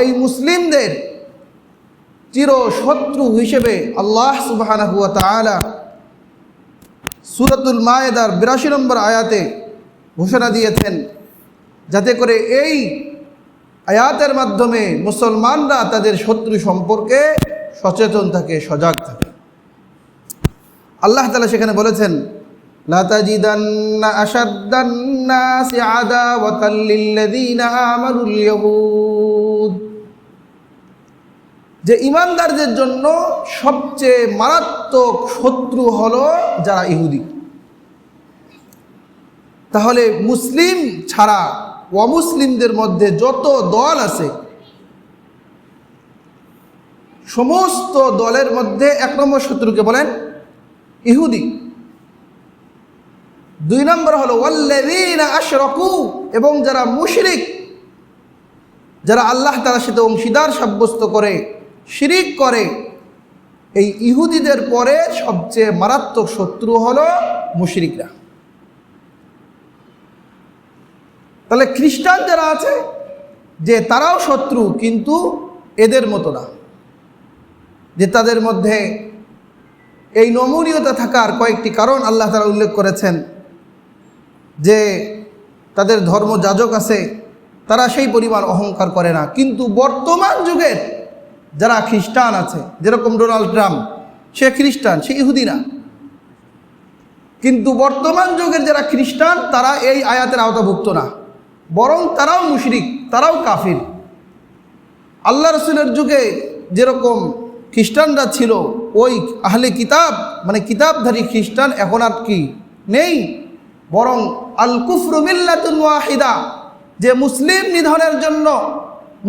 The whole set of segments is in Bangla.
এই মুসলিমদের চির শত্রু হিসেবে আল্লাহ সুবহানাহু ওয়া তাআলা সূরাতুল মায়েদার ৮২ নম্বর আয়াতে ঘোষণা দিয়েছেন, যাতে করে এই আয়াতের মাধ্যমে মুসলমানরা তাদের শত্রু সম্পর্কে সচেতন থাকে, সজাগ থাকে। আল্লাহ তাআলা সেখানে বলেছেন, লা তাজিদান্না আশাদ্দান নাসি আদাওয়াতাল লিল্লাযীনা আমানুল ইয়াহুদ, যে ঈমানদারদের জন্য সবচেয়ে মারাত্মক শত্রু হলো যারা ইহুদি। তাহলে মুসলিম ছাড়া অমুসলিমদের মধ্যে যত দল আছে, সমস্ত দলের মধ্যে ১ নম্বর শত্রুকে বলেন ইহুদি। ২ নম্বর হলো ওয়াল্লাযীনা আশরাকু, এবং যারা মুশরিক, যারা আল্লাহ তাআলার সাথে অংশীদার সাব্যস্ত করে, শিরিক করে, এই ইহুদিদের পরে সবচেয়ে মারাত্মক শত্রু হলো মুশরিকরা। তাহলে খ্রিস্টান যারা আছে, যে তারাও শত্রু, কিন্তু এদের মতো না, যে তাদের মধ্যে এই নমনীয়তা থাকার কয়েকটি কারণ আল্লাহ তাআলা উল্লেখ করেছেন। যে তাদের ধর্মযাজক আছে, তারা সেই পরিমাণ অহংকার করে না। কিন্তু বর্তমান যুগের যারা খ্রিস্টান আছে, যেরকম ডোনাল্ড ট্রাম্প, সে খ্রিস্টান, সে ইহুদি না, কিন্তু বর্তমান যুগের যারা খ্রিস্টান তারা এই আয়াতের আওতাভুক্ত না, বরং তারাও মুশরিক, তারাও কাফির। আল্লাহ রসুলের যুগে যেরকম খ্রিস্টানরা ছিল, ওই আহলে কিতাব মানে কিতাবধারী খ্রিস্টান এখন আর কি নেই, বরং আল কুফরু মিল্লাতুন ওয়াহিদা, যে মুসলিম নিধনের জন্য,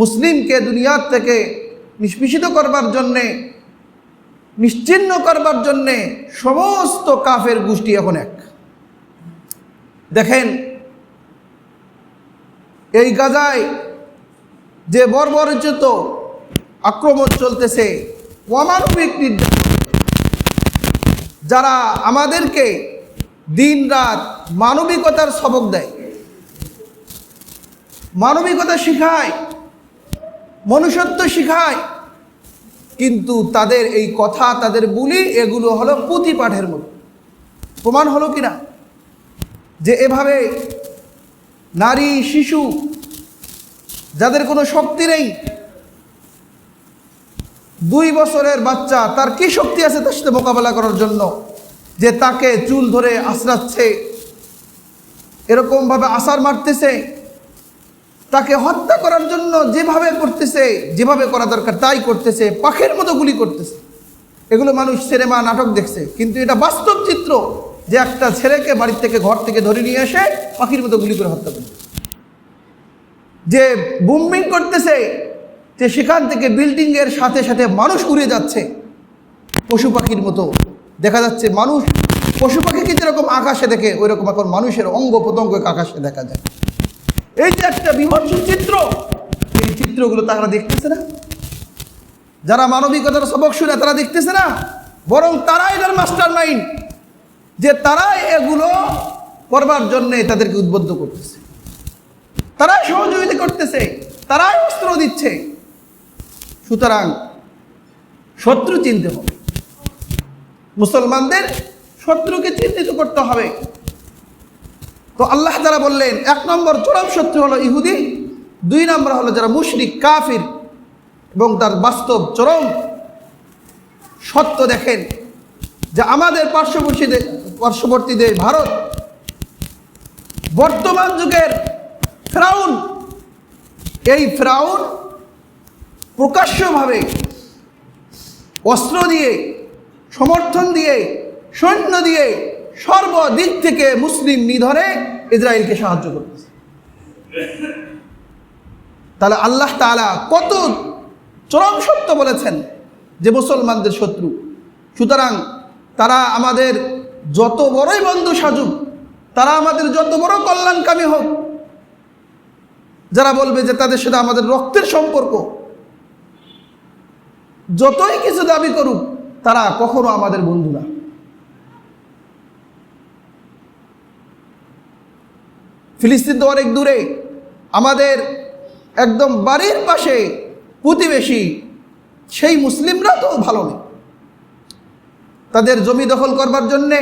মুসলিমকে দুনিয়ার থেকে নিষ্পেষিত করবার জন্যে, নিশ্চিহ্ন করবার জন্যে সমস্ত কাফের গোষ্ঠী এখন এক। দেখেন এই গাজায় যে বর্বরচিত আক্রমণ চলতেছে, অমানবিক নির্যাতন, যারা আমাদেরকে দিন রাত মানবিকতার সবক দেয়, মানবিকতা শিখায়, মনুষ্যত্ব শিখায়, কিন্তু তাদের এই কথা, তাদের বুলি, এগুলো হলো পুঁথি পাঠের মতো। প্রমাণ হলো কিনা যে এভাবে নারী, শিশু, যাদের কোনো শক্তি নেই, 2 বছরের বাচ্চা, তার কি শক্তি আছে তার সাথে মোকাবেলা করার জন্য, যে তাকে চুল ধরে আঁচড়াচ্ছে, এরকমভাবে আছাড় মারতেছে, তাকে হত্যা করার জন্য যেভাবে করতেছে, যেভাবে করা দরকার তাই করতেছে, পাখির মতো গুলি করতেছে। এগুলো মানুষ সিনেমা, নাটক দেখছে, কিন্তু এটা বাস্তব চিত্র, যে একটা ছেলেকে বাড়ির থেকে, ঘর থেকে ধরে নিয়ে এসে পাখির মতো গুলি করে হত্যা করতেছে। যে বুমিং করতেছে, যে সেখান থেকে বিল্ডিংয়ের সাথে সাথে মানুষ উড়ে যাচ্ছে পশু পাখির মতো, দেখা যাচ্ছে মানুষ পশু পাখিকে যেরকম আকাশে দেখে, ওই রকম এখন মানুষের অঙ্গ প্রত্যঙ্গ আকাশে দেখা যায়। এই যে একটা বিভৎস চিত্র, এই চিত্রগুলো তারা দেখতেছে না, যারা মানবিকতার সবক শুনে তারা দেখতেছে না, বরং তারাই এটার মাস্টার মাইন্ড, যে তারাই এগুলো করবার জন্যে তাদেরকে উদ্বুদ্ধ করতেছে, তারাই সহযোগিতা করতেছে, তারাই অস্ত্র দিচ্ছে। সুতরাং শত্রু চিনতে হবে, মুসলমানদের শত্রুকে চিহ্নিত করতে হবে। তো আল্লাহ তাআলা বললেন 1 নম্বর চরম শত্রু হলো ইহুদি, 2 নম্বর হলো যারা মুশরিক, কাফির, এবং তার বাস্তব চরম সত্য দেখেন যে আমাদের পার্শ্ববর্তী দেশ ভারত, বর্তমান যুগের ফেরাউন, এই ফেরাউন প্রকাশ্যভাবে অস্ত্র দিয়ে, সমর্থন দিয়ে, সৈন্য দিয়ে সর্বদিক থেকে মুসলিম নিধনে ইসরায়েলকে সাহায্য করতেছে। তাহলে আল্লাহ তাআলা কত চরম সত্য বলেছেন যে মুসলমানদের শত্রু। সুতরাং তারা আমাদের যত বড়ই বন্ধু সাজুক, তারা আমাদের যত বড় কল্যাণকামী হোক, যারা বলবে যে তাদের সাথে আমাদের রক্তের সম্পর্ক, যতই কিছু দাবি করুক, তারা কখনো আমাদের বন্ধু না। ফিলিস্তিন তো অনেক দূরে, আমাদের একদম বাড়ির পাশে প্রতিবেশী সেই মুসলিমরা তো ভালো নেই। তাদের জমি দখল করবার জন্যে,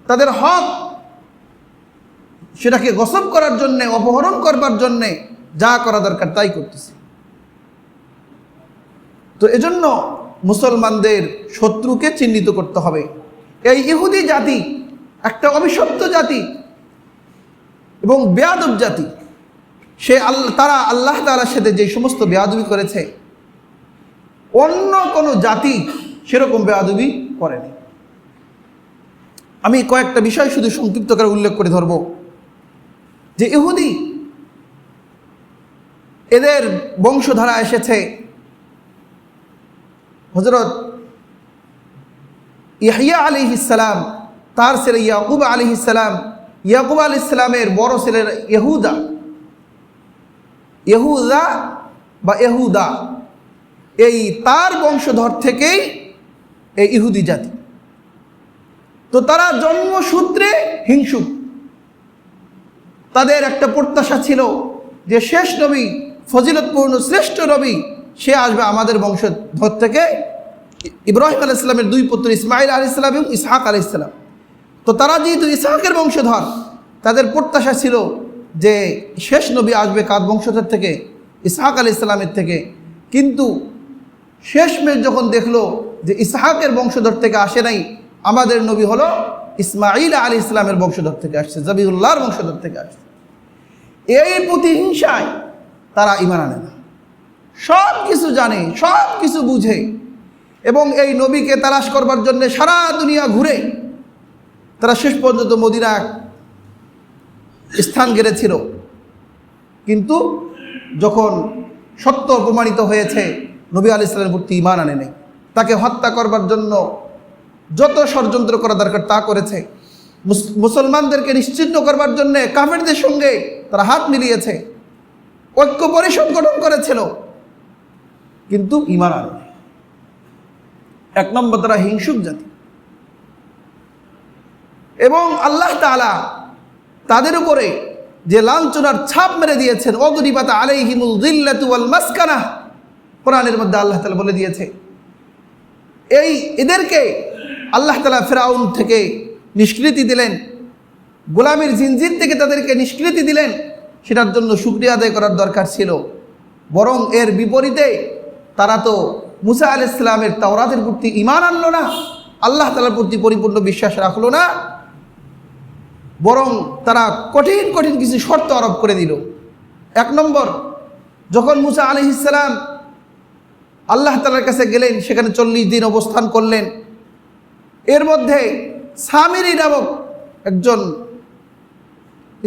তাদের হক সেটাকে গসব করার জন্যে, অপহরণ করবার জন্যে যা করা দরকার তাই করতেছে। তো এজন্য মুসলমানদের শত্রুকে চিহ্নিত করতে হবে। এই ইহুদি জাতি একটা অভিশপ্ত জাতি এবং বেয়াদব জাতি। তারা আল্লাহ তাআলার সাথে যে সমস্ত বেয়াদবি করেছে, অন্য কোনো জাতি সেরকম বেয়াদবি করেনি। আমি কয়েকটা বিষয় শুধু সংক্ষিপ্ত করে উল্লেখ করে ধরব যে ইহুদি, এদের বংশধারা এসেছে হযরত ইয়াহইয়া আলাইহিস সালাম, তার ছেলে ইয়াকুব আলাইহিস সালাম, ইয়াকুব আলাইহিস সালামের বড় ছেলে ইহুদা বা ইহুদা, এই তার বংশধর থেকেই এই ইহুদি জাতি। তো তারা জন্মসূত্রে হিংসুক। তাদের একটা প্রত্যাশা ছিল যে শেষ নবী, ফজিলতপূর্ণ শ্রেষ্ঠ নবী, সে আসবে আমাদের বংশধর থেকে, ইব্রাহিম আলাইহিস সালামের দুই পুত্র ইসমাঈল আলাইহিস সালাম এবং ইসহাক আলাইহিস সালাম। তো তারা যেহেতু ইসহাকের বংশধর, তাদের প্রত্যাশা ছিল যে শেষ নবী আসবে কার বংশধর থেকে? ইসহাক আলাইহিস সালামের থেকে। কিন্তু শেষমেশ যখন দেখলো যে ইসহাকের বংশধর থেকে আসে নাই, আমাদের নবী হলো ইসমাঈল আলাইহিস সালামের বংশধর থেকে আসছে, জবিউল্লাহর বংশধর থেকে আসছে, এই প্রতিহিংসায় তারা ঈমান আনে না। সব কিছু জানে, সব কিছু বুঝে, এবং এই নবীকে তালাশ করবার জন্য সারা দুনিয়া ঘুরে তারা শেষ পর্যন্ত মদিনা স্থান গেড়েছিল। কিন্তু যখন সত্য প্রমাণিত হয়েছে, নবী আলাইহিস সালামের প্রতি ঈমান আনে নাই। তাকে হত্যা করবার জন্য যত ষড়যন্ত্র করা দরকার তা করেছে। মুসলমানদেরকে নিশ্চিহ্ন করবার জন্য কাফেরদের সঙ্গে তারা হাত মিলিয়েছে, ঐক্য পরিষদ গঠন করেছিল, কিন্তু ঈমান আনে নাই। এক নম্বর, তারা হিংসুক জাতি। এবং আল্লাহ তাআলা তাদের উপরে যে লাঞ্ছনার ছাপ মেরে দিয়েছেন, ওদরিবাত আলাইহিমুল যিল্লাতু ওয়াল মাসকানাহ, কোরআনের মধ্যে আল্লাহ তাআলা বলে দিয়েছে, এদেরকে আল্লাহ তাআলা ফিরআউন থেকে নিষ্কৃতি দিলেন, গোলামীর জিনজির থেকে তাদেরকে নিষ্কৃতি দিলেন। সেটার জন্য শুকরিয়া আদায় করার দরকার ছিল। বরং এর বিপরীতে তারা তো মুসা আলাইহিস সালামের তাওরাতের প্রতি ঈমান আনলো না, আল্লাহ তাআলার প্রতি পরিপূর্ণ বিশ্বাস রাখলো না, বরং তারা কঠিন কঠিন কিছু শর্ত আরোপ করে দিল। এক নম্বর, যখন মুসা আলাইহিস সালাম আল্লাহ তাআলার কাছে গেলেন, সেখানে 40 দিন অবস্থান করলেন। এর মধ্যে সামিরি নামক একজন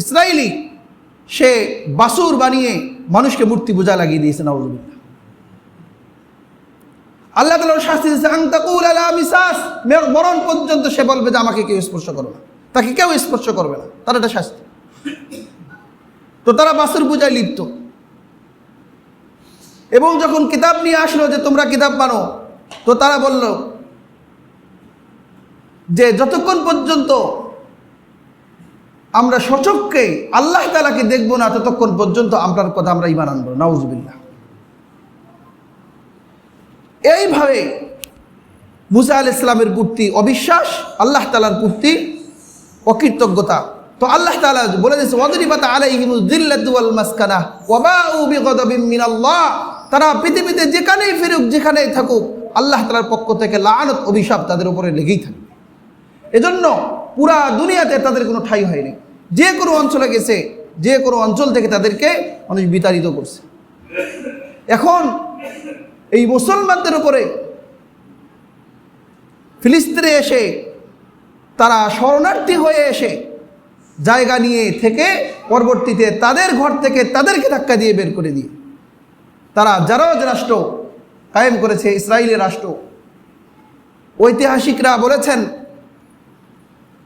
ইসরায়েলি, সে বাসুর বানিয়ে মানুষকে মূর্তি পূজা লাগিয়ে দিয়েছে। নাউযুবিল্লাহ। আল্লাহ তাআলা শাস্তি দিয়েছে, আন তাকুল আলা মিসাস, মরণ পর্যন্ত সে বলবে যে আমাকে কেউ স্পর্শ করবে না, তাকে কেউ স্পর্শ করবে না, তার একটা শাস্তি। তো তারা বাসুর পূজায় লিপ্ত। এবং যখন কিতাব নিয়ে আসলো যে তোমরা কিতাব মানো, তো তারা বলল যে যতক্ষণ পর্যন্ত আমরা সচক্ষে আল্লাহ তাআলাকে দেখব না, ততক্ষণ পর্যন্ত আপনার কথা আমরা ঈমান আনবো। নাউযুবিল্লাহ। এইভাবে মুসা আলাইহিস সালামের প্রতি অবিশ্বাস, আল্লাহ তাআলার প্রতি অকৃতজ্ঞতা। তো আল্লাহ তাআলা বলে দিয়েছে, ওয়াদরিবাত আলাইহিমুল যিল্লাতু ওয়াল মাসকানাহ ওয়া বাউ বিগদাবিন মিনাল্লাহ। তারা পৃথিবীতে যেখানেই ফিরুক, যেখানেই থাকুক, আল্লাহ তাআলার পক্ষ থেকে লানত, অভিশাপ তাদের উপরে লেগেই থাকে। এজন্য পুরা দুনিয়াতে তাদের কোনো ঠাঁই হয়নি। যে কোনো অঞ্চলে গেছে, যে কোনো অঞ্চল থেকে তাদেরকে মানুষ বিতাড়িত করছে। এখন এই মুসলমানদের উপরে ফিলিস্তিনে এসে তারা শরণার্থী হয়ে এসে জায়গা নিয়ে থেকে পরবর্তীতে তাদের ঘর থেকে তাদেরকে ধাক্কা দিয়ে বের করে দিয়ে তারা জারজ রাষ্ট্র কায়েম করেছে, ইসরায়েলের রাষ্ট্র। ঐতিহাসিকরা বলেছেন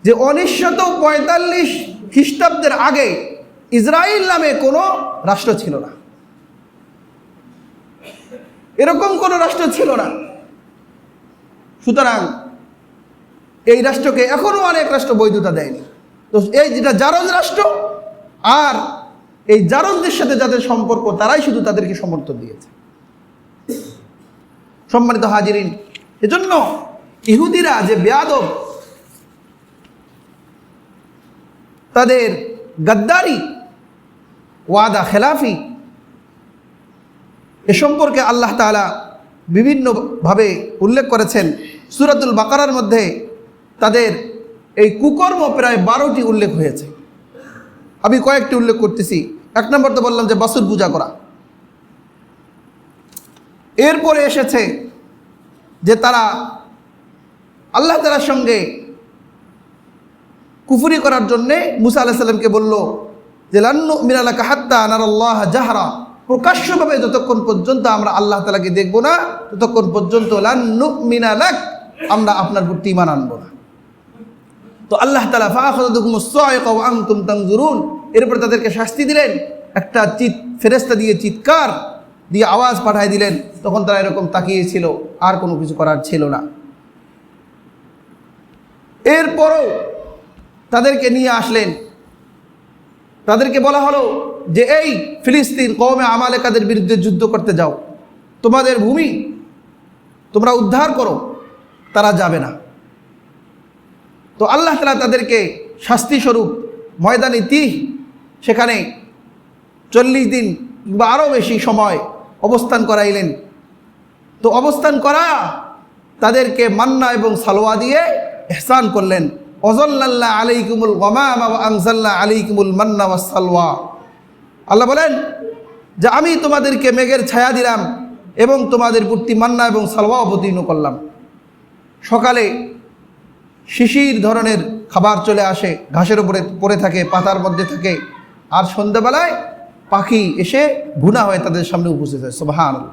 যে 1945 খ্রিস্টাব্দের আগে ইসরায়েল নামে কোনো রাষ্ট্র ছিল না, এরকম কোনো রাষ্ট্র ছিল না। সুতরাং এই রাষ্ট্রকে এখনো অনেক রাষ্ট্র বৈধতা দেয়নি। তো এই যেটা জারজ রাষ্ট্র, আর এই জারজদের সাথে যাদের সম্পর্ক, তারাই শুধু তাদেরকে সমর্থন দিয়েছে। সম্মানিত হাজিরিন, এজন্য ইহুদিরা যে বেয়াদব, তাদের গাদ্দারি, ওয়াদা খেলাফি, এ সম্পর্কে আল্লাহ তাআলা বিভিন্নভাবে উল্লেখ করেছেন। সূরাতুল বাকারার মধ্যে তাদের এই কুকর্ম প্রায় 12টি উল্লেখ হয়েছে। আমি কয়েকটি উল্লেখ করতেছি। 1 নম্বর তো বললাম যে বাছুর পূজা করা। এরপরে এসেছে যে তারা আল্লাহ তাআলার সঙ্গে কুফরি করার জন্যে মুসা আলাইহিস সালামকে বলল যে লান নুমিনা লাকা হাত্তা নারাল্লাহ জাহরা, প্রকাশ্যভাবে যতক্ষণ পর্যন্ত আমরা আল্লাহ তাআলাকে দেখব না ততক্ষণ পর্যন্ত লান নুমিনা লাক, আমরা আপনার প্রতি ঈমান আনব না। তো আল্লাহ তাআলা ফাআখাযাতুকুমুস সাইকা ওয়া আনতুম তানজুরুন, এরপর তাদেরকে শাস্তি দিলেন, একটা ফেরেশতা দিয়ে চিৎকার দিয়ে আওয়াজ পাঠিয়ে দিলেন। তখন তারা এরকম তাকিয়েছিল, আর কোনো কিছু করার ছিল না। এরপরও তাদেরকে নিয়ে আসলেন, তাদেরকে বলা হলো যে এই ফিলিস্তিন কওমে আমালেকাদের বিরুদ্ধে যুদ্ধ করতে যাও, তোমাদের ভূমি তোমরা উদ্ধার করো। তারা যাবে না। তো আল্লাহ তাআলা তাদেরকে শাস্তি স্বরূপ ময়দানে তিহ, সেখানে 40 দিন বা আরও বেশি সময় অবস্থান করাইলেন। তো অবস্থান করা তাদেরকে মান্না এবং সালোয়া দিয়ে ইহসান করলেন। ওয়াযাল্লাল্না আলাইকুমুল গামামা ওয়া আনজালনা আলাইকুমুল মান্না ওয়াস সালওয়া। আল্লাহ বলেন যে আমি তোমাদেরকে মেঘের ছায়া দিলাম এবং তোমাদের প্রতি মান্না এবং সালওয়া অবতীর্ণ করলাম। সকালে শিশির ধরনের খাবার চলে আসে, ঘাসের উপরে পড়ে থাকে, পাতার মধ্যে থাকে, আর সন্ধ্যাবেলায় পাখি এসে ভুনা হয়ে তাদের সামনে উপস্থিত হয়। সুবহানাল্লাহ,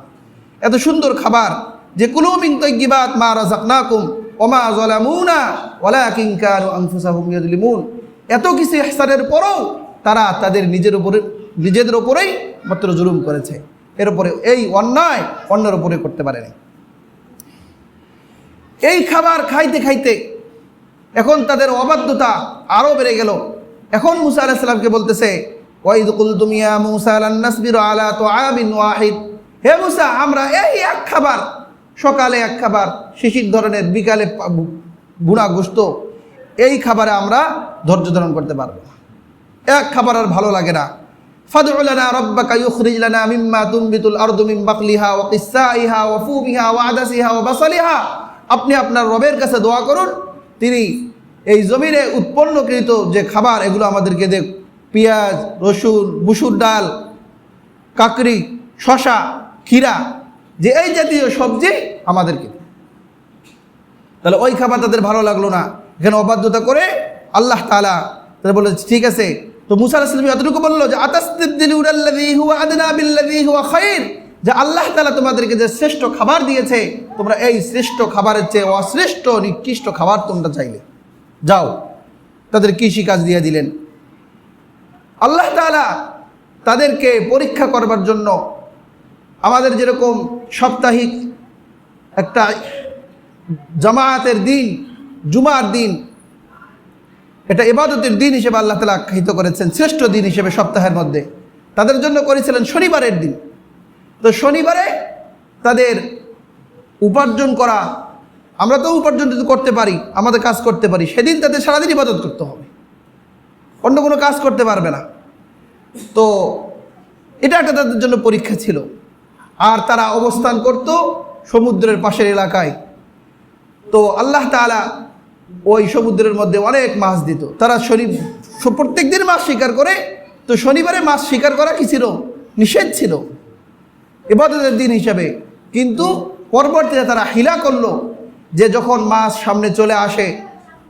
এত সুন্দর খাবার যে কুলু মিন তাইয়্যিবাত মা রাযাকনাকুম ওয়া মা যালামুনা ওয়ালাকিন কানু আনফুসাহুম ইয়াযলিমুন। এত কিছু ইহসানের পরও তারা তাদের নিজেদের উপরেই মাত্র জুলুম করেছে। এর উপরে এই অন্যায় অন্যের উপরে করতে পারেনি। এই খাবার খাইতে খাইতে এখন তাদের অবাধ্যতা আরও বেড়ে গেল। এখন মুসা আলাইহিস সালামকে বলতেছে ওয়াইদ কুলতুম ইয়া মুসা লান নাসবিরু আলা তুআমিন ওয়াহিদ, হে মুসা, আমরা এই এক খাবার, সকালে এক খাবার, শিশির ধরনের, বিকালে বুনা গোশত, এই খাবারে আমরা ধৈর্য ধারণ করতে পারবো না। এক খাবার আর ভালো লাগে না। ফাদউ লানা রাব্বাকা ইউখরিজ লানা মিম্মা তুনবিতুল আরদু মিন বাকলিহা ওয়া কিসাইহা ওয়া ফুমিহা ওয়া আদাসিহা ওয়া বাসালিহা, আপনি আপনার রবের কাছে দোয়া করুন, তিনি এই জমিনে উৎপন্নকৃত যে খাবার এগুলো আমাদেরকে দেখ, পেঁয়াজ, রসুন, মুসুর ডাল, কাকড়ি, শশা, ক্ষীরা, যে এই জাতীয় সবজি আমাদেরকে। তাহলে ওই খাবার তাদের ভালো লাগলো না। এখানে অবাধ্যতা করে আল্লাহ তাআলা তারা বলে ঠিক আছে। তো মুসা আলাইহিস সালাম এতটুকু বললো যে আতাসতাবদিলুনাল্লাযী হুয়া আদনা বিল্লাযী হুয়া খায়র, যে আল্লাহ তাআলা তোমাদেরকে যে শ্রেষ্ঠ খাবার দিয়েছে, তোমরা এই শ্রেষ্ঠ খাবারের চেয়ে অশ্রেষ্ঠ নিকৃষ্ট খাবার তোমরা চাইলে, যাও। তাদের কৃষি কাজ দিয়ে দিলেন। আল্লাহ তাআলা তাদেরকে পরীক্ষা করবার জন্য আমাদের যেরকম সাপ্তাহিক একটা জামায়াতের দিন, জুমার দিন, এটা ইবাদতের দিন হিসেবে আল্লাহ তাআলা আখ্যায়িত করেছেন, শ্রেষ্ঠ দিন হিসেবে সপ্তাহের মধ্যে, তাদের জন্য করেছিলেন শনিবারের দিন। তো শনিবারে তাদের উপার্জন করা, আমরা তো উপার্জন যদি করতে পারি, আমাদের কাজ করতে পারি, সেদিন তাদের সারাদিন ইবাদত করতে হবে, অন্য কোনো কাজ করতে পারবে না। তো এটা একটা তাদের জন্য পরীক্ষা ছিল। আর তারা অবস্থান করত সমুদ্রের পাশের এলাকায়। তো আল্লাহ তাআলা ওই সমুদ্রের মধ্যে অনেক মাছ দিত। তারা প্রত্যেক দিন মাছ শিকার করে। তো শনিবারে মাছ শিকার করা কি ছিল? নিষেধ ছিল ইবাদতের দিন হিসাবে। কিন্তু পরবর্তীতে তারা হিলা করলো যে যখন মাছ সামনে চলে আসে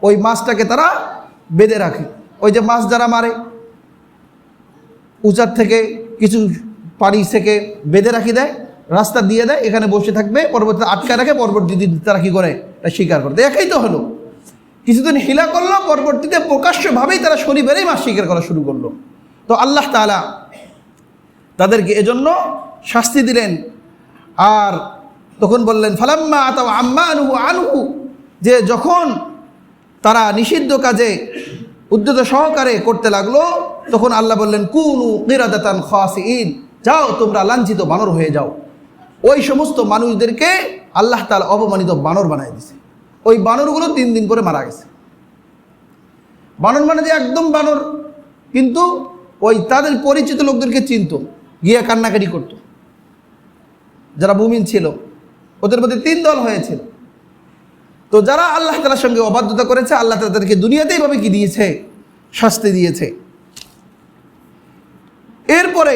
ওই মাছটাকে তারা বেঁধে রাখে। ওই যে মাছ যারা মারে উঁচার থেকে কিছু পানি থেকে বেঁধে রাখি দেয়, রাস্তা দিয়ে দেয়, এখানে বসে থাকবে, পরবর্তীতে আটকায় রাখে, পরবর্তী দিন তারা কী করে শিকার করে। একাই তো হলো, কিছুদিন হিলা করলো, পরবর্তীতে প্রকাশ্যভাবেই তারা শনিবারেই মাছ শিকার করা শুরু করলো। তো আল্লাহ তাআলা তাদেরকে এজন্য শাস্তি দিলেন। আর তখন বললেন ফালাম্মা আতাউ আম্মা আনহু আনহু, যে যখন তারা নিষিদ্ধ কাজে উদ্যত সহকারে করতে লাগলো, তখন আল্লাহ বললেন কুনু কিরাদাতান খাসিইন, যাও তোমরা লাঞ্ছিত বানর হয়ে যাও। ওই সমস্ত মানুষদেরকে আল্লাহ তাআলা অপমানিত বানর বানায় দিয়েছে। ওই বানরগুলো 3 দিন পরে মারা গেছে। বানর মানে যে একদম বানর, কিন্তু ওই তাদের পরিচিত লোকদেরকে চিনত, গিয়ে কান্নাকাটি করত। যারা মুমিন ছিল ওদের মধ্যে 3 দল হয়েছিল। তো যারা আল্লাহ তাআলার সঙ্গে অবাধ্যতা করেছে, আল্লাহ তাআলা তাদেরকে দুনিয়াতেই ভাবে কি দিয়েছে? শাস্তি দিয়েছে। এরপরে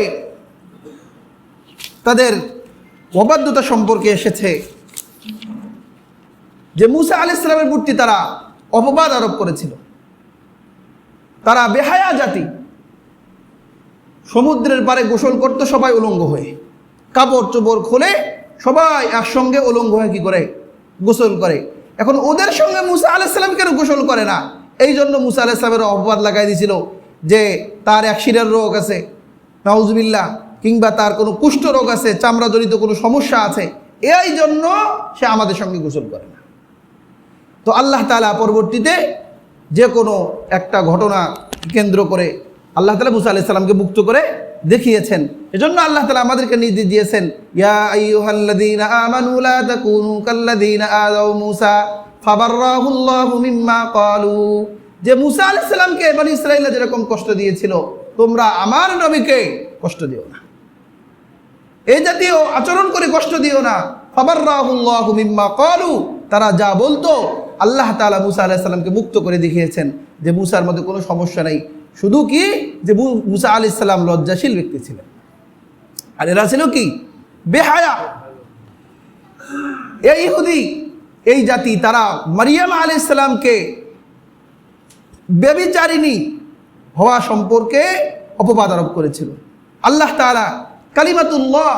তাদের অবাধ্যতা সম্পর্কে এসেছে যে মুসা আলাইহিস সালামের প্রতি তারা অপবাদ আরোপ করেছিল। তারা বেহায়া জাতি, সমুদ্রের পাড়ে গোসল করত সবাই উলঙ্গ হয়ে, কাপড় চোপড় খুলে সবাই একসঙ্গে উলঙ্গ হয়ে কি করে? গোসল করে। এখন ওদের সঙ্গে মুসা আলাইহিস সালাম কেন গোসল করে না? এই জন্য মুসা আলাইহিস সালামের অপবাদ লাগাই দিয়েছিল যে তার এক শিরার রোগ আছে, নাউজুবিল্লাহ, কিংবা তার কোনো কুষ্ঠ রোগ আছে, চামড়াজনিত কোনো সমস্যা আছে, এই জন্য সে আমাদের সঙ্গে গোসল করে না। তো আল্লাহ তাআলা পরবর্তীতে যে কোনো একটা ঘটনা কেন্দ্র করে আল্লাহ তাআলা মুসা আলাইহিস সালামকে মুক্ত করে দেখিয়েছেন। এজন্য আল্লাহ তাআলা আমাদেরকে নির্দেশ দিয়েছেন, ইয়া আইয়ুহাল্লাযীনা আমানু লা তাকুনু কাল্লাযীনা আযাউ মূসা ফাবাররাহুল্লাহু মিম্মা ক্বালু। যে মুসা আলাইহিস সালামকে বনী ইসরাঈলরা যেরকম কষ্ট দিয়েছিল, তোমরা আমার নবীকে কষ্ট দিও না, এই জাতীয় আচরণ করে কষ্ট দিও না। ফাবাররাহুল্লাহু মিম্মা ক্বালু, তারা যা বলতো আল্লাহ তাআলা মুসা আলাইহিস সালামকে মুক্ত করে দেখিয়েছেন যে মুসার মধ্যে কোনো সমস্যা নেই। শুধু কি যে মুসা আলাইহিস সালাম লজ্জাশীল ব্যক্তি ছিলেন, আর এরা ছিল কি? বেহায়া। এই ইহুদি, এই জাতি, তারা মারিয়াম আলাইহিস সালামকে ব্যভিচারিণী হওয়া সম্পর্কে অপবাদ আরোপ করেছিল। আল্লাহ তাআলা কালিমাতুল্লাহ,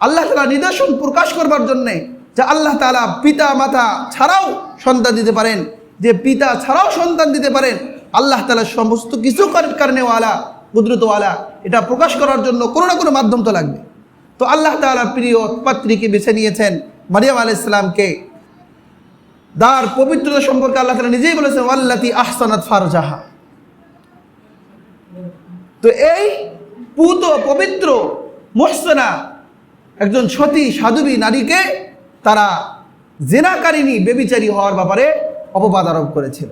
আল্লাহ তাআলা নিদর্শন প্রকাশ করবার জন্যে যে আল্লাহ তাআলা পিতা মাতা ছাড়াও সন্তান দিতে পারেন, যে পিতা ছাড়াও সন্তান দিতে পারেন, আল্লাহ তাআলা সমস্ত কিছু কারণেওয়ালা, কুদরতওয়ালা, এটা প্রকাশ করার জন্য কোনো না কোনো মাধ্যম তো লাগবে। তো আল্লাহ তাআলা প্রিয় পাত্রীকে বেছে নিয়েছেন মারিয়াম আলাইহিস সালামকে। তার পবিত্রতা সম্পর্কে আল্লাহ তাআলা নিজেই বলেছেন, ওয়াল্লাতী আহসানাত ফারজাহা। তো এই পুত পবিত্র মুহসিনা একজন সতী সাধবী নারীকে তারা জিনাকারিনী, ব্যভিচারী হওয়ার ব্যাপারে অপবাদ আরোপ করেছিল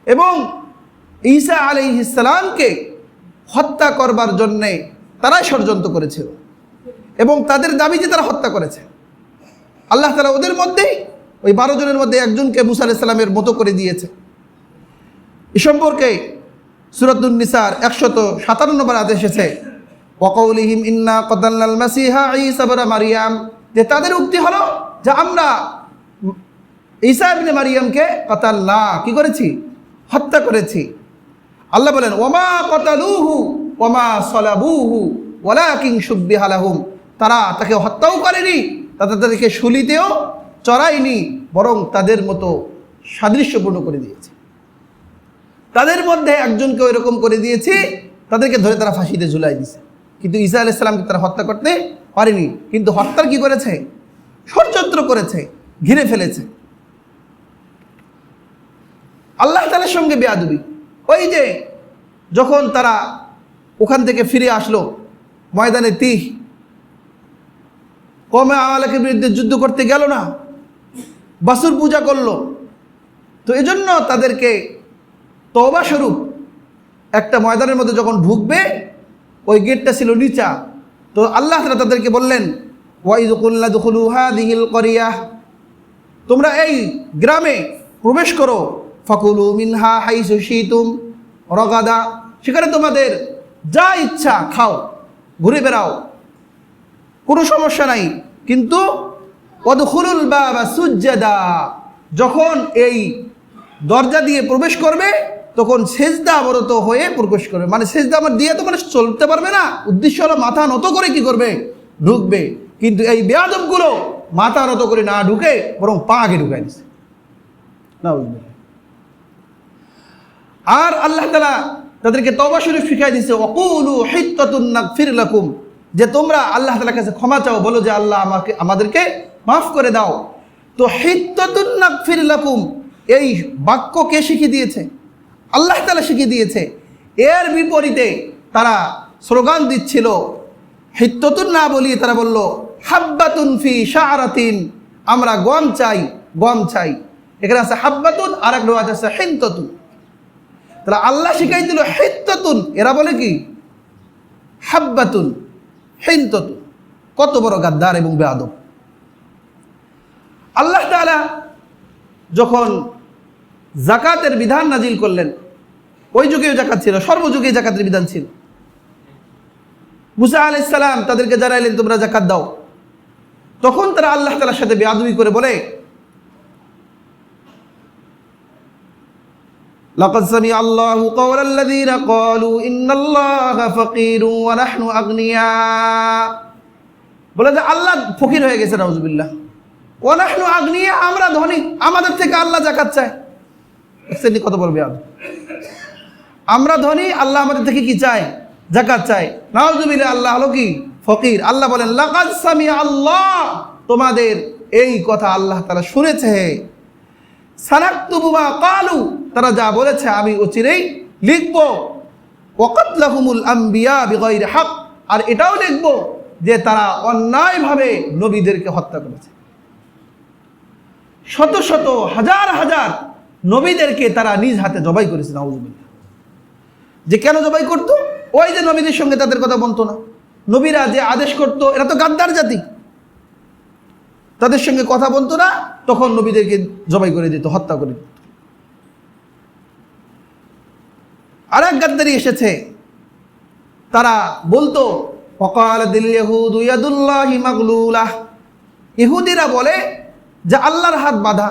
এবং ঈসা আলাইহিস সালামকে হত্যা করবার জন্যে তারাই ষড়যন্ত্র করেছিল এবং তাদের দাবি যে তারা হত্যা করেছে। আল্লাহ তাআলা ওদের মধ্যেই ওই 12 জনের মধ্যে একজনকে মুসা আলাইহিস সালামের মতো করে দিয়েছে। এ সম্পর্কে সূরাতুন নিসার 157 নম্বর আয়াতে এসেছে, ওয়াকাউলিহিম ইন্না কাতালনাল মাসিহা ঈসা ইবনে মারইয়াম, যে তাদের উক্তি হলো যে আমরা ঈসা ইবনে মারইয়ামকে কাতালনা, কি করেছি? হত্যা করেছি। আল্লাহ বলেন, ওয়ামা কাতালুহু ওয়ামা সালাবুহু ওয়ালাকিন শুববিহা লাহুম, তারা তাকে হত্যাও করেনি, তাদেরকে শুলিতেও চড়ায়নি, বরং তাদের মতো সাদৃশ্যপূর্ণ করে দিয়েছে। তাদের মধ্যে একজনকে এরকম করে দিয়েছি, তাদেরকে ধরে তারা ফাঁসিতে ঝুলাই দিয়েছে, কিন্তু ঈসা আলাইহিস সালামকে তারা হত্যা করতে পারেনি। কিন্তু হত্যার কি করেছে? ষড়যন্ত্র করেছে, ঘিরে ফেলেছে। আল্লাহ তাআলার সঙ্গে বেয়াদবি। ওই যে যখন তারা ওখান থেকে ফিরে আসলো ময়দানে তিহ, কওমে আমালেকের বিরুদ্ধে যুদ্ধ করতে গেল না, বাছুর পূজা করলো। তো এজন্য তাদেরকে তওবা স্বরূপ একটা ময়দানের মধ্যে যখন ঢুকবে, ওই গেটটা ছিল নিচা। তো আল্লাহ তাআলা তাদেরকে বললেন, ওয়াইয কুলনা দুখুলু হাযিহিল ক্বরিয়া, তোমরা এই গ্রামে প্রবেশ করো, ফাকুলু মিনহা হাইসু শিতুম রাগাদা, সেখানে তোমাদের যা ইচ্ছা খাও, ঘুরে বেড়াও, কোনো সমস্যা নাই। কিন্তু ওয়াদখুলুল বাবা সুজ্জাদা, যখন এই দরজা দিয়ে প্রবেশ করবে তখন সেজদা অবরত হয়ে প্রবেশ করবে। মানে সেজদা আমার দিয়ে তো মানে চলতে পারবে না, উদ্দেশ্য হলো মাথা নত করে কি করবে? ঢুকবে। কিন্তু এই বেয়াদবগুলো মাথা নত করে না ঢুকে বরং পা আগে ঢুকাই দিচ্ছে। আর আল্লাহ তাআলা তাদেরকে তওবা শরীফ শিখাই দিয়েছে, ওয়াকুলু হিত্তাতুন নাগফির লাকুম, যে তোমরা আল্লাহ তাআলার কাছে ক্ষমা চাও, বলো যে আল্লাহ আমাদেরকে মাফ করে দাও। তো হিত্তাতুন নাগফির লাকুম এই বাক্য কে শিখিয়ে দিয়েছে? আল্লাহ তাআলা শিখিয়ে দিয়েছে। এর বিপরীতে তারা স্লোগান দিচ্ছিল, হিত্তাতুন না বলিয়ে তারা বলল হাব্বাতুন ফি শাআরাতিন, আমরা গম চাই, গম চাই। এখানে আছে হাব্বাতুন, আর এক রিওয়ায়াতে আছে হিনতাতুন। তাহলে আল্লাহ শিখাই দিল হিনতাতুন, এরা বলে কি হাব্বাতুন, হিনতাতুন। কত বড় গাদ্দার এবং বেয়াদব। আল্লাহ তাআলা যখন যাকাতের বিধান নাজিল করলেন, ওই যুগেও যাকাত ছিল, সর্বযুগেই যাকাতের বিধান ছিল। মুসা আলাইহিস সালাম তাদেরকে জানাইলেন তোমরা যাকাত দাও। তখন তারা আল্লাহ তাআলার সাথে বেয়াদবি করে বলে লাকাদ সামিআ আল্লাহু কাওলাল্লাযীনা ক্বালু ইন্নাল্লাহা ফাকীরু ওয়া নাহনু আগনিয়া। বলে যে আল্লাহ ফকির হয়ে গেছে, নাউযুবিল্লাহ। ওয়া নাহনু আগনিয়া, আমরা ধনী, আমাদের থেকে আল্লাহ যাকাত চায়। দেখছেন কত বড় বেয়াদব। আমরা ধনী, আল্লাহ আমাদের থেকে কি চায়? যাকাত চায়। নাউযুবিল্লাহ, আল্লাহ হলো কি ফকির। আল্লাহ বলেন লাকাদ সামিআ আল্লাহ, তোমাদের এই কথা আল্লাহ তাআলা শুনেছে। সানাকতুবু মা ক্বালু, তারা যা বলেছে আমি অচিরেই লিখব। ওয়া কাতলাহুমুল আমবিয়া বিগাইরি হক, আর এটাও লিখব যে তারা অন্যায়ভাবে নবীদেরকে হত্যা করেছে। শত শত হাজার হাজার নবীদেরকে তারা নিজ হাতে জবাই করেছে। নাউযুবিল্লাহ। যে কেন জবাই করত? ওই যে নবীদের সঙ্গে তাদের কথা বলতো না, নবীরা যে আদেশ করত, এরা তো গাদ্দার জাতি, তাদের সঙ্গে কথা বলতো না, তখন নবীদেরকে জবাই করে দিত, হত্যা করে দিত। আর এক গাদ্দারি এসেছে, তারা বলতো ওয়াকালাতিল ইয়াহুদু ইয়াদুল্লাহি মাগলুলাহ, ইহুদিরা বলে যে আল্লাহর হাত বাঁধা,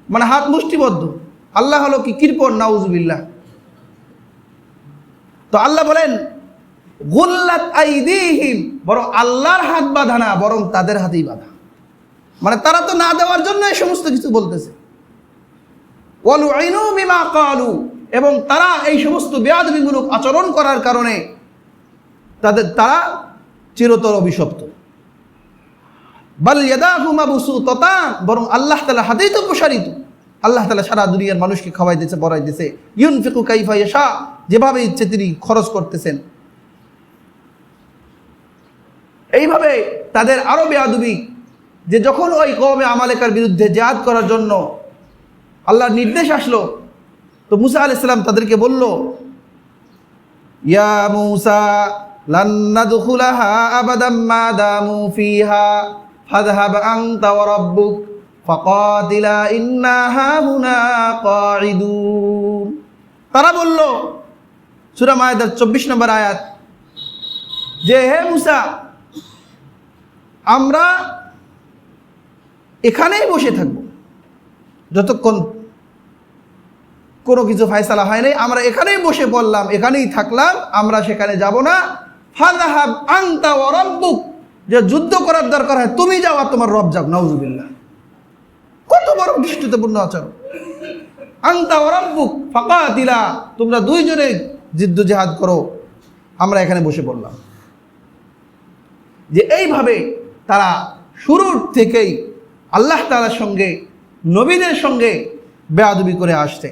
মানে হাত মুষ্টিবদ্ধ। আল্লাহ হলো কি কৃপণ, নাউযুবিল্লাহ। তো আল্লাহ বলেন গুল্লাত আইদিহিম, বরং আল্লাহর হাত বাঁধা না, বরং তাদের হাতেই বাঁধা। মানে তারা তো না দেওয়ার জন্য এই সমস্ত কিছু বলতেছে। ওয়ালুইনু বিমা ক্বালু, এবং তারা এই সমস্ত বেয়াদবিমূলক আচরণ করার কারণে তারা চিরতর অভিশপ্ত। বাল ইয়াদাহু মাবসুতাতান, বরং আল্লাহ তাআলা হাতেই তো প্রসারিত। আল্লাহ তাআলা সারা দুনিয়ার মানুষকে খাওয়াই দিয়েছে, পড়াই দিয়েছে। ইউনফিকু কাইফা ইয়াশা, যেভাবে ইচ্ছে তিনি খরচ করতেছেন। এইভাবে তাদের আরো বেয়াদবি, যে যখন ওই কওমে আমালেকার বিরুদ্ধে জিহাদ করার জন্য আল্লাহর নির্দেশ আসলো, তো মুসা আলাইহিস সালাম তাদেরকে বলল ইয়া মুসা লান নাদখুলাহা আবাদাম মা দামু ফিহা ফাযহাব আনতা ওয়া রাব্বুক ফাকাতিলা ইন্না হাহুনা কাঈদুন। তারা বলল, সূরা মায়েদার 24 নম্বর আয়াত, যে হে মুসা, আমরা এখানেই বসে থাকব যতক্ষণ কোনো কিছু ফায়সালা হয় নাই। আমরা এখানেই বসে পড়লাম, এখানেই থাকলাম, আমরা সেখানে যাব না। ফাযহাব আনতা ওয়া রাব্বুক, যে যুদ্ধ করার দরকার হয় তুমি যাও আর তোমার রব যাও। নাউযুবিল্লাহ, কত বড় দৃষ্টিপূর্ণ আচরণ। আনতা ওয়া রাব্বুক ফাকাতিলা, তোমরা দুইজনে জিদ্দ জিহাদ করো, আমরা এখানে বসে পড়লাম। যে এইভাবে তারা শুরুর থেকেই আল্লাহ তাআলার সঙ্গে, নবীদের সঙ্গে বেয়াদবি করে আসছে।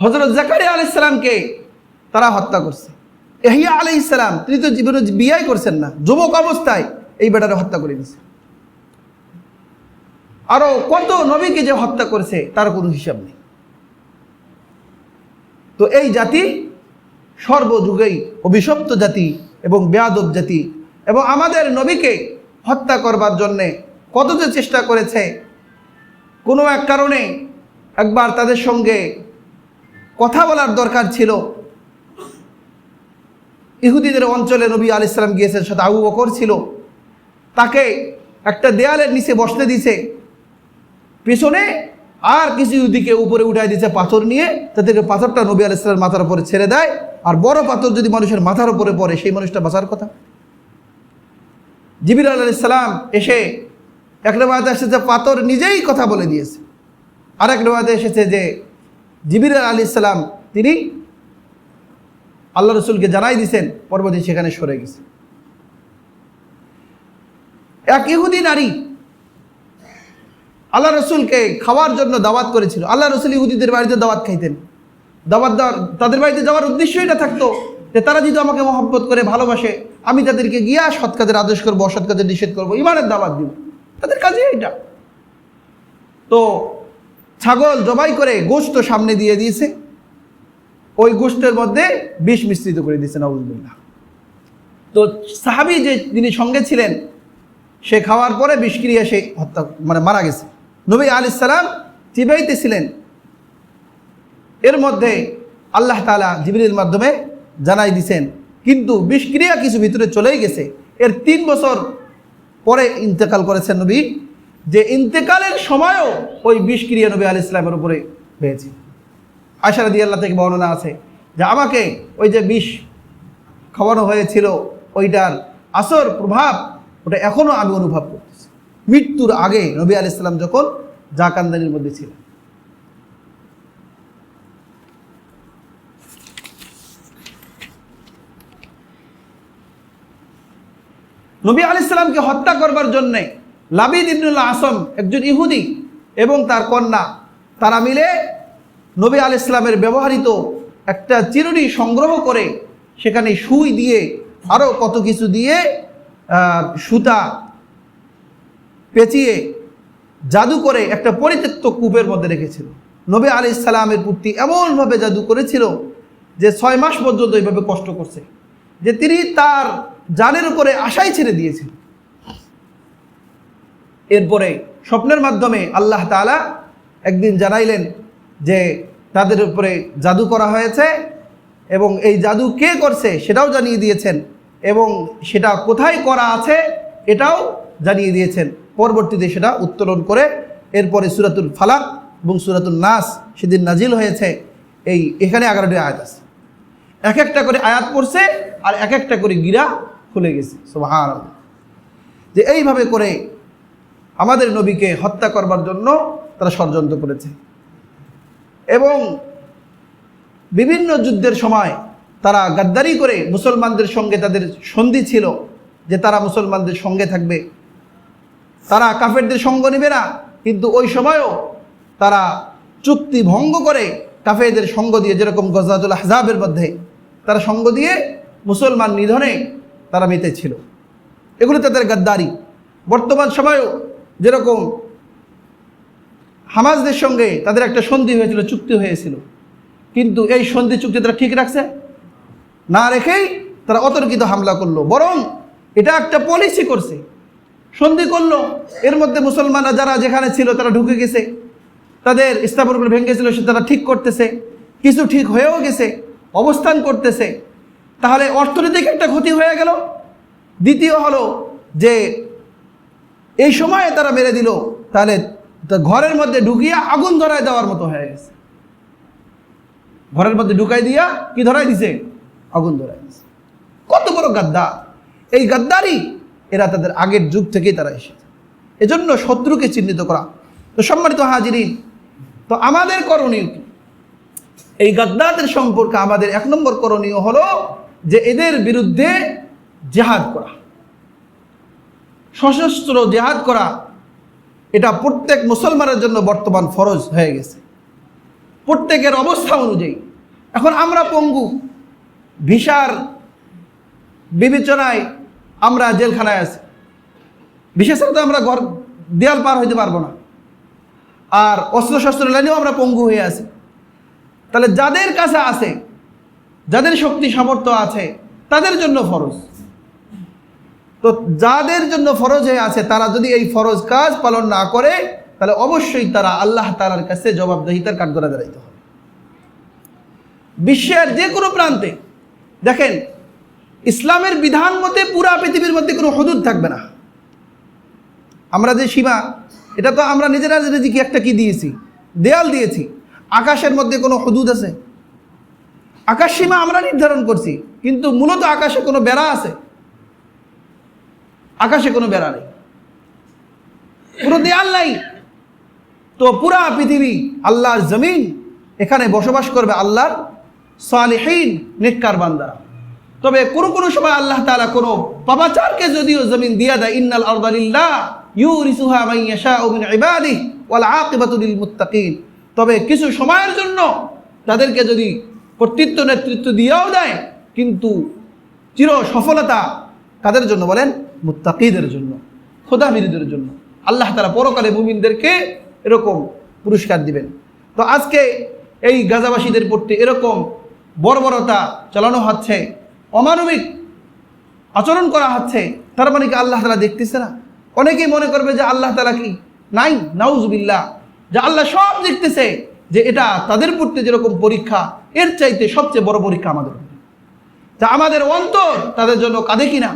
হযরত জাকারিয়া আলাইহিস সালামকে তারা হত্যা করছে। ইহইয়া আলাইহিস সালাম, তিনি তো জীবনে বিয়ে করছেন না, যুবক অবস্থায় এই বেটারে হত্যা করে দিয়েছে। আরো কত নবীকে যে হত্যা করেছে তার কোনো হিসাব নেই। তো এই জাতি সর্বযুগেই অভিশপ্ত জাতি এবং বেয়াদব জাতি, এবং আমাদের নবীকে হত্যা করবার জন্যে কত যে চেষ্টা করেছে। কোনো এক কারণে একবার তাদের সঙ্গে কথা বলার দরকার ছিল। ইহুদিদের অঞ্চলে নবী আলাইহিস সালাম গিয়েছেন, সাথে আবু বকর ছিল। তাকে একটা দেয়ালের নিচে বসতে দিছে, পেছনে আর কিছু ইহুদিকে উপরে উঠাই দিয়েছে পাথর নিয়ে, তাদেরকে পাথরটা নবী আলাইহিস সালামের মাথার উপরে ছেড়ে দেয়। আর বড় পাথর যদি মানুষের মাথার উপরে পড়ে, সেই মানুষটা বাঁচার কথা। জিবরিল আলাইহিস সালাম এসে, এক রিওয়ায়াতে এসেছে পাথর নিজেই কথা বলে দিয়েছে, আর এক রিওয়ায়াতে এসেছে যে জিবরিল আলাইহিস সালাম তিনি আল্লাহ রসুলকে জানাই দিয়েছেন, পরবর্তী সেখানে সরে গেছে। এক ইহুদি নারী আল্লাহ রসুলকে খাওয়ার জন্য দাওয়াত করেছিল। আল্লাহ রসুল ইহুদিদের বাড়িতে দাওয়াত খাইতেন। দাওয়াত দেওয়ার, তাদের বাড়িতে যাওয়ার উদ্দেশ্য এটা থাকতো যে তারা যদি আমাকে মহব্বত করে ভালোবাসে, আমি তাদেরকে গিয়া সৎ কাজের আদেশ করবো, অসৎ কাজের নিষেধ করবো, ইমানের দাওয়াত দিব, তাদের কাজে এটা। তো ছাগল জবাই করে গোশত সামনে দিয়ে দিয়েছে, ওই গোশতের মধ্যে বিষ মিশ্রিত করে দিয়েছে, নাউযুবিল্লাহ। তো সাহাবী যে যিনি সঙ্গে ছিলেন, সে খাওয়ার পরে বিষক্রিয়া সে হত্যা মারা গেছে। নবী আলাইহিস সালাম চিবাইতেছিলেন, এর মধ্যে আল্লাহ তাআলা জিবরিলের মাধ্যমে জানাই দিয়েছেন, কিন্তু বিষক্রিয়া কিছু ভিতরে চলেই গেছে। এর 3 বছর পরে ইন্তেকাল করেছেন নবী, যে ইন্তেকালের সময়ও ওই বিষক্রিয়া নবী আলাইহিস সালামের উপরে হয়েছে। আয়েশা রাদিয়াল্লাহু থেকে বর্ণনা আছে যে আমাকে ওই যে বিষ খাওয়ানো হয়েছিল, ওইটার আসর প্রভাব ওটা এখনও আমি অনুভব করতেছি, মৃত্যুর আগে নবী আলাইহিস সালাম যখন জাকান্দানির মধ্যে ছিলেন। নবী আলাইহিস সালামকে হত্যা করবার জন্যে লাবিদ ইবনুল আসম, একজন ইহুদি, এবং তার কন্যা, তারা মিলে নবী আলাইহিস সালামের ব্যবহৃত একটা চিরুনি সংগ্রহ করে সেখানে সুই দিয়ে আরও কত কিছু দিয়ে সুতা পেঁচিয়ে জাদু করে একটা পরিত্যক্ত কূপের মধ্যে রেখেছিল। নবী আলাইহিস সালামের প্রতি এমনভাবে জাদু করেছিল যে 6 মাস পর্যন্ত এইভাবে কষ্ট করছে, যে তিনি তার জানের উপরে আশাই ছেড়ে দিয়েছেন। এরপরে স্বপ্নের মাধ্যমে আল্লাহ তাআলা একদিন জানাইলেন যে তাদের উপরে জাদু করা হয়েছে, এবং এই জাদু কে করছে সেটাও জানিয়ে দিয়েছেন, এবং সেটা কোথায় করা আছে এটাও জানিয়ে দিয়েছেন। পরবর্তীতে সেটা উত্তোলন করে এরপরে সূরাতুল ফালাক এবং সূরাতুন নাস সেদিন নাজিল হয়েছে। এখানে 11টি আয়াত আছে, এক একটা করে আয়াত পড়ছে আর এক একটা করে গিরা খুলে গেছে। সুবহানাল্লাহ। যে এইভাবে করে আমাদের নবীকে হত্যা করবার জন্য তারা ষড়যন্ত্র করেছে, এবং বিভিন্ন যুদ্ধের সময় তারা গাদ্দারি করে মুসলমানদের সঙ্গে তাদের সন্ধি ছিল যে তারা মুসলমানদের সঙ্গে থাকবে, তারা কাফেরদের সঙ্গ নেবে না, কিন্তু ওই সময়ও তারা চুক্তি ভঙ্গ করে কাফেরদের সঙ্গ দিয়ে, যেরকম গজওয়াতুল আহজাবের মধ্যে তারা সঙ্গ দিয়ে মুসলমান নিধনে তারা মেতেছিল। এগুলো তাদের গাদ্দারি। বর্তমান সময়েও যেরকম হামাসদের সঙ্গে তাদের একটা সন্ধি হয়েছিল, চুক্তি হয়েছিল, কিন্তু এই সন্ধি চুক্তি তারা ঠিক রাখছে না, রেখেই তারা অতর্কিত হামলা করলো। বরং এটা একটা পলিসি করছে, সন্ধি করলো, এর মধ্যে মুসলমানরা যারা যেখানে ছিল তারা ঢুকে গেছে, তাদের স্থাপনগুলো ভেঙে ছিল সে তারা ঠিক করতেছে, কিছু ঠিক হয়েও গেছে, অবস্থান করতেছে। তাহলে অর্থনৈতিক একটা ক্ষতি হয়ে গেল। দ্বিতীয় হলো যে এই সময়ে তারা মেরে দিল, তাহলে ঘরের মধ্যে ঢুকিয়ে আগুন ধরায় দেওয়ার মতো হয়ে গেছে। ঘরের মধ্যে ঢুকাই দিয়া কি ধরাই দিছে? আগুন ধরাই দিছে। কত বড় গাদ্দার! এই গাদ্দারি এরা তাদের আগের যুগ থেকেই তারা এসেছে। এজন্য শত্রুকে চিহ্নিত করা। তো সম্মানিত হাজিরিন, তো আমাদের করণীয় কি? এই গাদ্দারদের সম্পর্কে আমাদের 1 নম্বর করণীয় হলো যে এদের বিরুদ্ধে জিহাদ করা, সশস্ত্র জিহাদ করা। এটা প্রত্যেক মুসলমানের জন্য বর্তমান ফরজ হয়ে গেছে, প্রত্যেকের অবস্থা অনুযায়ী। এখন আমরা পঙ্গু, ভিসার বিবেচনায় আমরা জেলখানায় আছি, ভিসা ছাড়া তো আমরা ঘর দেয়াল পার হইতে পারবো না, আর অস্ত্রশস্ত্র লাইনেও আমরা পঙ্গু হয়ে আছি। তাহলে যাদের কাছে আছে, যাদের শক্তি সামর্থ্য আছে, তাদের জন্য ফরজ। তো যাদের জন্য ফরজ হয়ে আছে তারা যদি এই ফরজ কাজ পালন না করে, তাহলে অবশ্যই তারা আল্লাহ তাআলার কাছে জবাবদিহিতার কাঠগড়ায় দাঁড়াইতে হবে। বিশ্বের যে কোনো প্রান্তে দেখেন, ইসলামের বিধান মতে পুরা পৃথিবীর মধ্যে কোনো হুদুদ থাকবে না। আমরা যে সীমা, এটা তো আমরা নিজেরা নিজেকে একটা কি দিয়েছি, দেয়াল দিয়েছি। আকাশের মধ্যে কোনো হুদুদ আছে? আকাশ সীমা আমরা নির্ধারণ করছি, কিন্তু মূলত আকাশে কোনো বেড়া আছে? আকাশে কোনো বেড়া নেই, কোনো দেয়াল নাই। তো পুরা পৃথিবী আল্লাহর জমিন, এখানে বসবাস করবে আল্লাহর সালিহিন, নেককার বান্দারা। তবে কোনো সময় আল্লাহ তাআলা কোনো পাপাচারকে যদিও জমিন দিয়া দেয়, ইন্নাল আরদা লিল্লাহ ইউরিসুহা মান ইয়াশাউ মিন ইবাদিহি ওয়াল আকিবাতু লিল মুত্তাকিন। তবে কিছু সময়ের জন্য তাদেরকে যদি কর্তৃত্ব নেতৃত্ব দিয়েও দেয়, কিন্তু চির সফলতা কাদের জন্য বলেন? মুত্তাকিদের জন্য, খোদাবিদের জন্য। আল্লাহ তাআলা পরকালে মুমিনদেরকে এরকম পুরস্কার দিবেন। তো আজকে এই গাজাবাসীদের প্রতি এরকম বর্বরতা চালানো হচ্ছে, অমানবিক আচরণ করা হচ্ছে, তার মানে কি আল্লাহ তাআলা দেখতেছে না? অনেকেই মনে করবে যে আল্লাহ তাআলা কি নাই, নাউজুবিল্লাহ, যে আল্লাহ সব দেখতেছে, যে এটা তাদের প্রতি যেরকম পরীক্ষা এর চাইতে সবচেয়ে বড় পরীক্ষা আমাদের, যা আমাদের অন্তর তাদের জন্য কাঁদে কিনা,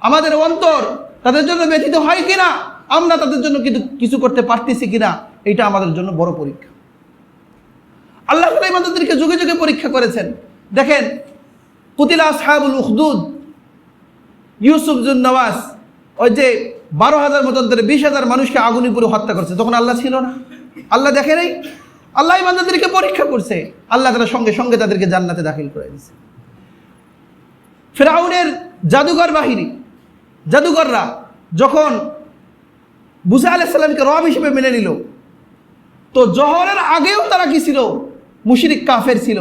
আমাদের অন্তর তাদের জন্য ব্যথিত হয় কিনা, আমরা তাদের জন্য কিছু করতে পারতেছি কিনা, এটা আমাদের জন্য বড় পরীক্ষা। আল্লাহ তাআলা ইমানদারদেরকে যুগে যুগে পরীক্ষা করেছেন। দেখেন, কুতিলা আসহাবুল উখদুদ, ইউসুফ জুন নওয়াজ, ওই যে 12,000 মতান্তরে 20,000 মানুষকে আগুনে পুড়ে হত্যা করছে, তখন আল্লাহ ছিল না? আল্লাহ দেখে নাই? আল্লাহ ইমানদারদেরকে পরীক্ষা করছে, আল্লাহ তাআলা সঙ্গে সঙ্গে তাদেরকে জান্নাতে দাখিল করে দিয়েছে। ফিরআউনের জাদুঘর বাহিনী, জাদুঘররা যখন মুসা আলাইহিস সালামকে রব হিসেবে মেনে নিল, তো জহরের আগেও তারা কি ছিল? মুশরিক কাফের ছিল।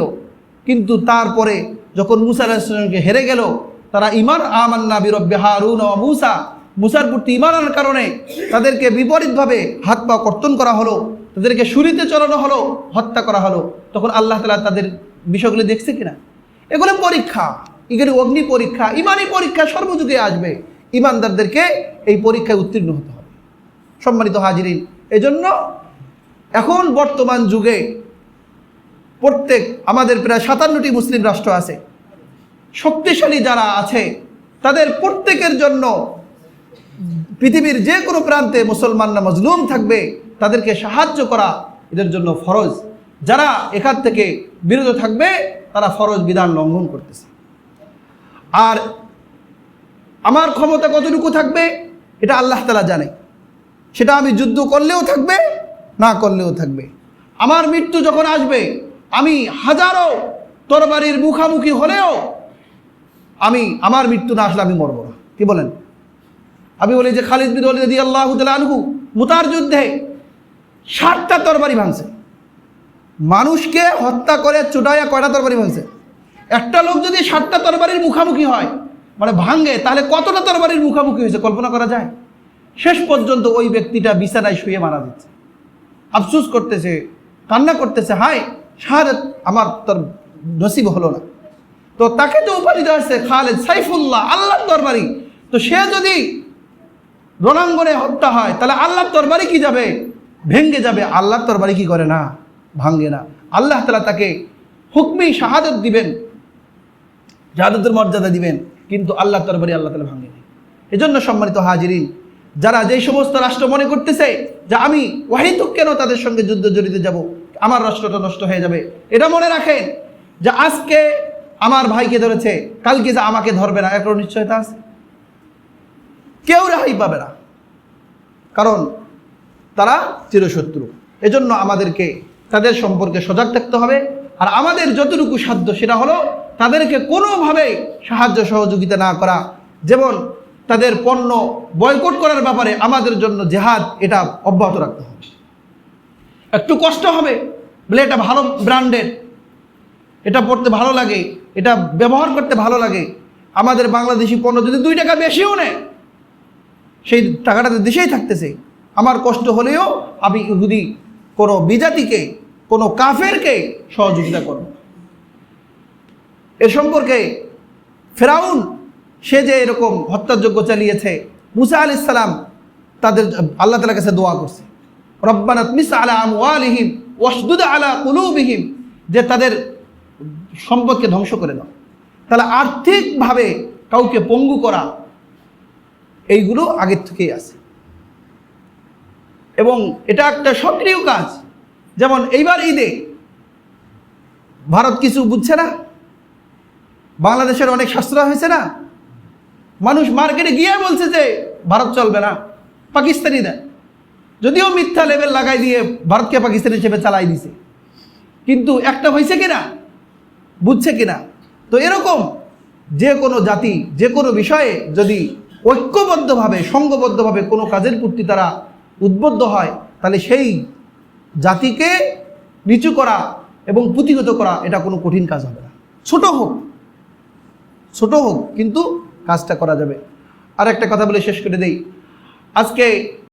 কিন্তু তারপরে যখন মুসা আলাইহিস সালামকে হেরে গেল, তারা ঈমান আমান্না বিরব্বি হারুন ওয়া মুসা, মুসার প্রতি ঈমান আনার কারণে তাদেরকে বিপরীতভাবে হাত পা কর্তন করা হলো, তাদেরকে শুলিতে চড়ানো হলো, হত্যা করা হলো। তখন আল্লাহ তাআলা তাদের বিষয়গুলো দেখছে কিনা? এগুলো পরীক্ষা, এগুলো অগ্নি পরীক্ষা, ইমানি পরীক্ষা সর্বযুগে আসবে। ইমানদারদেরকে এই পরীক্ষায় উত্তীর্ণ হতে হবে। সম্মানিত হাজিরিন, এজন্য এখন বর্তমান যুগে প্রত্যেক আমাদের প্রায় 57টি মুসলিম রাষ্ট্র আছে, শক্তিশালী যারা আছে তাদের প্রত্যেকের জন্য পৃথিবীর যে কোনো প্রান্তে মুসলমানরা মজলুম থাকবে, তাদেরকে সাহায্য করা এদের জন্য ফরজ। যারা এখান থেকে বিরত থাকবে তারা ফরজ বিধান লঙ্ঘন করতেছে। আর আমার ক্ষমতা কতটুকু থাকবে এটা আল্লাহ তাআলা জানে, সেটা আমি যুদ্ধ করলেও থাকবে, না করলেও থাকবে। আমার মৃত্যু যখন আসবে, আমি হাজারো তরবারির মুখামুখি হলেও আমার মৃত্যু না আসলে আমি মরব না। কি বলেন? আমি বলি যে খালিদ বিন ওয়ালিদ রাদিয়াল্লাহু তাআলা আনহু মুতার যুদ্ধে 60টা তরবারি ভাঙছে, মানুষকে হত্যা করে চুটাইয়া কয়টা তরবারি ভাঙছে? একটা লোক যদি 60টা তরবারির মুখামুখি হয়, মানে ভাঙে, তাহলে কতটা তরবারির মুখামুখি হয়েছে কল্পনা করা যায়? শেষ পর্যন্ত ওই ব্যক্তিটা বিছানায় শুয়ে মারা যাচ্ছে, আফসোস করতেছে, কান্না করতেছে, হায় শাহাদাত আমার তোর নসিব হলো না। তো তাকে তো উপাধি দেওয়া হয়েছে খালিদ সাইফুল্লাহ, আল্লাহর তরবারি। তো সে যদি রণাঙ্গনে হত্যা হয়, তাহলে আল্লাহর তরবারি কি যাবে? ভেঙ্গে যাবে। আল্লাহর তরবারি কি করে না? ভাঙ্গে না। আল্লাহ তাআলা তাকে হুকমি শাহাদাত দিবেন, শাহাদাতের মর্যাদা দিবেন, কিন্তু আল্লাহর তরবারি আল্লাহ তাআলা ভাঙ্গে না। এজন্য সম্মানিত হাজিরিন, যারা যেই সমস্ত রাষ্ট্র মনে করতেছে যে আমি ওয়াহিদুক কেন তাদের সঙ্গে যুদ্ধ জড়িত যাব, আমার রাষ্ট্রটা নষ্ট হয়ে যাবে, এটা মনে রাখেন যে আজকে আমার ভাইকে ধরেছে, কালকে যে আমাকে ধরবে না, এর কোনো নিশ্চয়তা আছে? কেউ রেহাই পাবে না, কারণ তারা চিরশত্রু। এজন্য আমাদেরকে তাদের সম্পর্কে সজাগ থাকতে হবে। আর আমাদের যতটুকু সাধ্য সেটা হলো তাদেরকে কোনোভাবে সাহায্য সহযোগিতা না করা। যেমন তাদের পণ্য বয়কট করার ব্যাপারে আমাদের জন্য জেহাদ এটা অব্যাহত রাখতে হবে। একটু কষ্ট হবে বলে এটা ভালো ব্র্যান্ডের, এটা পড়তে ভালো লাগে, এটা ব্যবহার করতে ভালো লাগে, আমাদের বাংলাদেশি পণ্য যদি 2 টাকা বেশিও নেয়, সেই টাকাটা দেশেই থাকতেছে, আমার কষ্ট হলেও আমি ইহুদি কোনো বিজাতিকে, কোনো কাফেরকে সহযোগিতা করব। এ সম্পর্কে ফেরাউন সে যে এরকম হত্যাযজ্ঞ চালিয়েছে, মুসা আলাইহিস সালাম তাদের আল্লাহ তাআলার কাছে দোয়া করছে, রব্বানা তমিস আলা আমওয়ালিহিম ওয়াশদুদ আলা কুলুবিহিম, যে তাদের সম্পদকে ধ্বংস করে দাও। তাহলে আর্থিকভাবে কাউকে পঙ্গু করা, এইগুলো আগের থেকেই আছে এবং এটা একটা সক্রিয় কাজ। যেমন এইবার ঈদে ভারত কিছু বুঝছে না, বাংলাদেশের অনেক সাশ্রয় হয়েছে না, মানুষ মার্কেটে গিয়ে বলছে যে ভারত চলবে না, পাকিস্তানি দেয়, যদিও মিথ্যা লেবেল লাগাই দিয়ে ভারতকে পাকিস্তানি হিসেবে চালাই দিছে, কিন্তু একটা হয়েছে কিনা, বুঝছে কিনা? তো এরকম যে কোনো জাতি যে কোনো বিষয়ে যদি ঐক্যবদ্ধভাবে, সংঘবদ্ধভাবে কোনো কাজের প্রতি তারা উদ্বুদ্ধ হয়, তাহলে সেই জাতিকে নিচু করা এবং প্রতিহত করা এটা কোনো কঠিন কাজ হবে না। ছোট হোক কিন্তু কাজটা করা যাবে। আর একটা কথা বলে শেষ করে দেই। আজকে